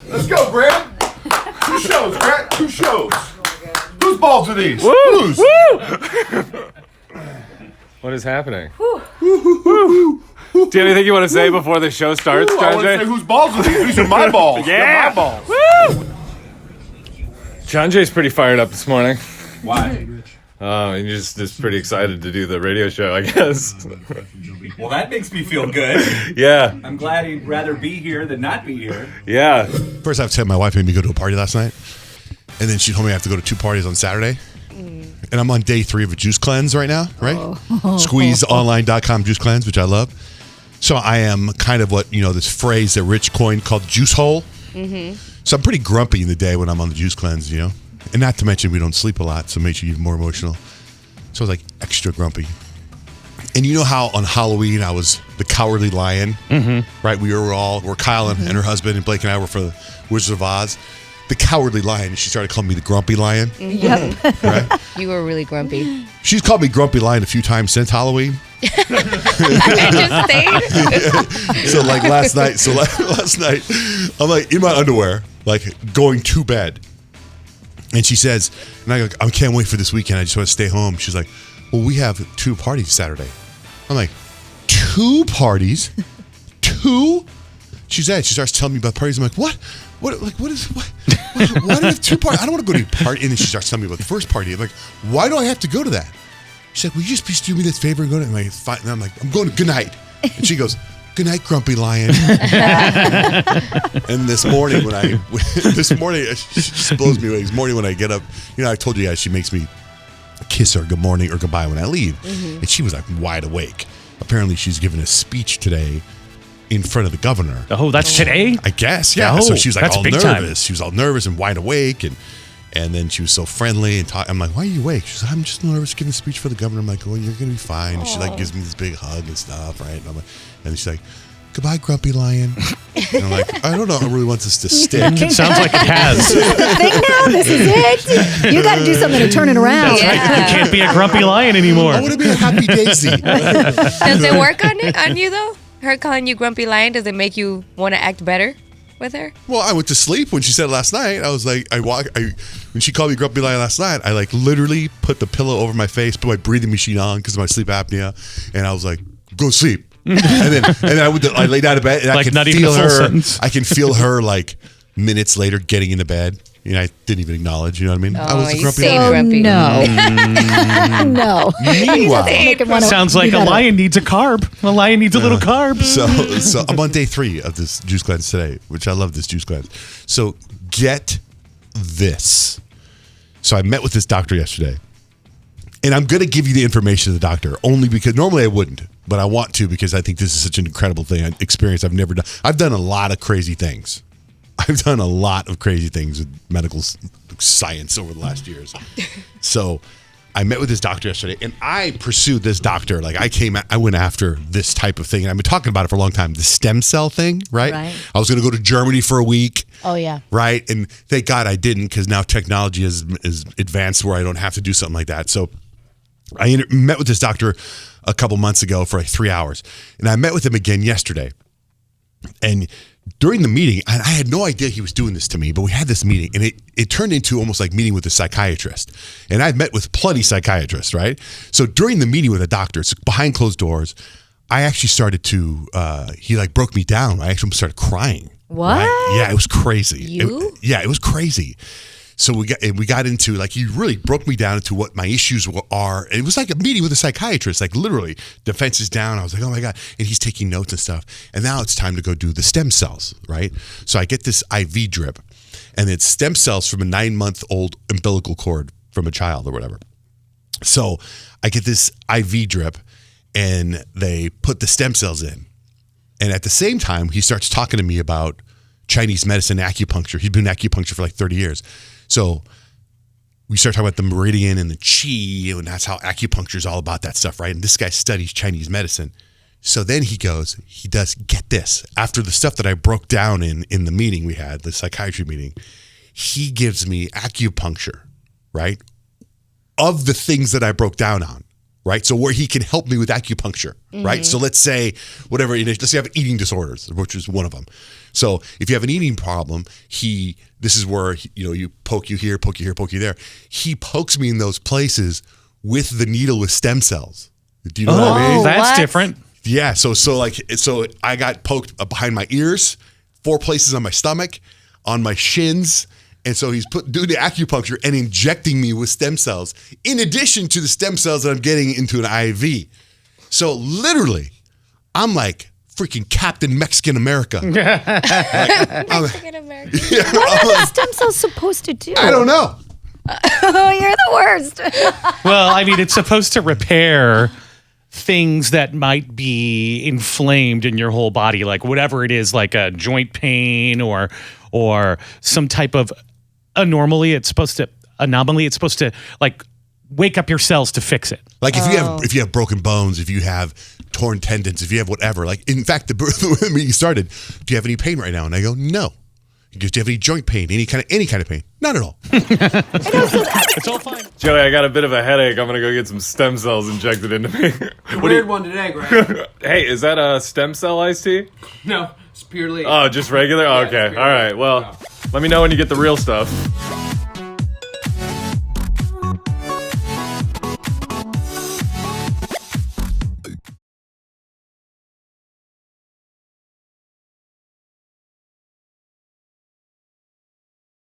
Let's go, Graham. 2 shows, Grant. 2 shows. Whose balls are these? Woo! Whose? Woo! What is happening? Do you have anything you want to say before the show starts, I want to say Johnjay? whose balls are these? These are my balls. Yeah. They're my balls. Woo! Johnjay's pretty fired up this morning. Why? He's just pretty excited to do the radio show, I guess. Well, that makes me feel good. Yeah. I'm glad he'd rather be here than not be here. Yeah. First, I have to tell you, my wife made me go to a party last night. And then she told me I have to go to 2 parties on Saturday. And I'm on day 3 of a juice cleanse right now, right? SqueezeOnline.com juice cleanse, which I love. So I am kind of what, this phrase that Rich coined called juice hole. Mm-hmm. So I'm pretty grumpy in the day when I'm on the juice cleanse, And not to mention we don't sleep a lot, so it makes you even more emotional. So I was like extra grumpy. And you know how on Halloween I was the cowardly lion, right? We're Kyle and her husband and Blake and I were for the Wizard of Oz. The cowardly lion, she started calling me the grumpy lion. Yep. Right? You were really grumpy. She's called me grumpy lion a few times since Halloween. I just stayed. So like last night, I'm like in my underwear, like going to bed. And she says, and I go, I can't wait for this weekend. I just want to stay home. She's like, well, we have 2 parties Saturday. I'm like, 2 parties? 2? She starts telling me about parties. I'm like, what? Why do we have 2 parties? I don't want to go to a party. And then she starts telling me about the first party. I'm like, why do I have to go to that? She's like, will you just please do me this favor and go to it? And I'm like, I'm going to good night. And she goes, good night, grumpy lion. And this morning she just blows me away. This morning when I get up, I told you guys she makes me kiss her good morning or goodbye when I leave. Mm-hmm. And she was like wide awake. Apparently she's giving a speech today in front of the governor. Oh, that's today? I guess, yeah. Oh, so she was like all nervous. Time. She was all nervous and wide awake, and then she was so friendly and I'm like, why are you awake? She's like, I'm just nervous giving a speech for the governor. I'm like, oh, you're gonna be fine. And she like gives me this big hug and stuff, right? And she's like, goodbye, grumpy lion. And I'm like, I don't know. I really want this to stick. It sounds like it has. Thing now, this is it. You got to do something to turn it around. That's right. You can't be a grumpy lion anymore. I want to be a happy Daisy. Does it work on you though? Her calling you grumpy lion, does it make you want to act better with her? Well, I went to sleep when she said last night. I was like, when she called me grumpy lion last night, I like literally put the pillow over my face, put my breathing machine on because of my sleep apnea, and I was like, go to sleep. and then I laid out of bed and like I not can even feel a full her. sentence. I can feel her like minutes later getting into bed. I didn't even acknowledge. You know what I mean? I was a grumpy lion. Grumpy. No. No. Meanwhile, sounds like a lion needs a carb. A lion needs a little carb. So I'm on day 3 of this juice cleanse today, which I love this juice cleanse. So get this. So I met with this doctor yesterday, and I'm going to give you the information of the doctor only because normally I wouldn't, but I want to because I think this is such an incredible experience I've never done. I've done a lot of crazy things. I've done a lot of crazy things with medical science over the last years. So I met with this doctor yesterday, and I pursued this doctor. Like I went after this type of thing, and I've been talking about it for a long time. The stem cell thing, right? I was going to go to Germany for a week. Oh, yeah. Right? And thank God I didn't, because now technology is advanced where I don't have to do something like that. So I met with this doctor a couple months ago for like 3 hours, and I met with him again yesterday. And during the meeting, I had no idea he was doing this to me, but we had this meeting, and it turned into almost like meeting with a psychiatrist. And I've met with plenty of psychiatrists, right? So during the meeting with a doctor, it's behind closed doors, I actually started to, he like broke me down. I actually started crying. What? Right? Yeah, it was crazy. You? It was crazy. So we got into, like, he really broke me down into what my issues are. And it was like a meeting with a psychiatrist, like literally defenses down. I was like, oh my God. And he's taking notes and stuff. And now it's time to go do the stem cells, right? So I get this IV drip, and it's stem cells from a 9-month-old umbilical cord from a child or whatever. So I get this IV drip, and they put the stem cells in. And at the same time, he starts talking to me about Chinese medicine, acupuncture. He's been in acupuncture for like 30 years. So we start talking about the meridian and the chi, and that's how acupuncture is all about that stuff, right? And this guy studies Chinese medicine. So then he does, get this, after the stuff that I broke down in the meeting we had, the psychiatry meeting, he gives me acupuncture, right? Of the things that I broke down on, right? So where he can help me with acupuncture, right? So let's say whatever, let's say I have eating disorders, which is one of them. So if you have an eating problem, this is where, you poke you here, poke you here, poke you there. He pokes me in those places with the needle with stem cells. Do you know what I mean? That's What? different. Yeah. So I got poked behind my ears, 4 places on my stomach, on my shins. And so he's doing the acupuncture and injecting me with stem cells in addition to the stem cells that I'm getting into an IV. So literally, I'm like freaking Captain Mexican America. Mexican American. What are the stem cells supposed to do? I don't know. Oh, you're the worst. Well, I mean, it's supposed to repair things that might be inflamed in your whole body, like whatever it is, like a joint pain or some type of anomaly. It's supposed to like wake up your cells to fix it. Like if you have broken bones, if you have torn tendons, if you have whatever. Like in fact, the meeting started. Do you have any pain right now? And I go, no. He goes, do you have any joint pain? Any kind of pain? Not at all. It's all fine. Joey, I got a bit of a headache. I'm gonna go get some stem cells injected into me. Weird one today, Greg. Hey, is that a stem cell iced tea? No, it's purely. Oh, just regular? Yeah, Okay, it's all right. Well, let me know when you get the real stuff.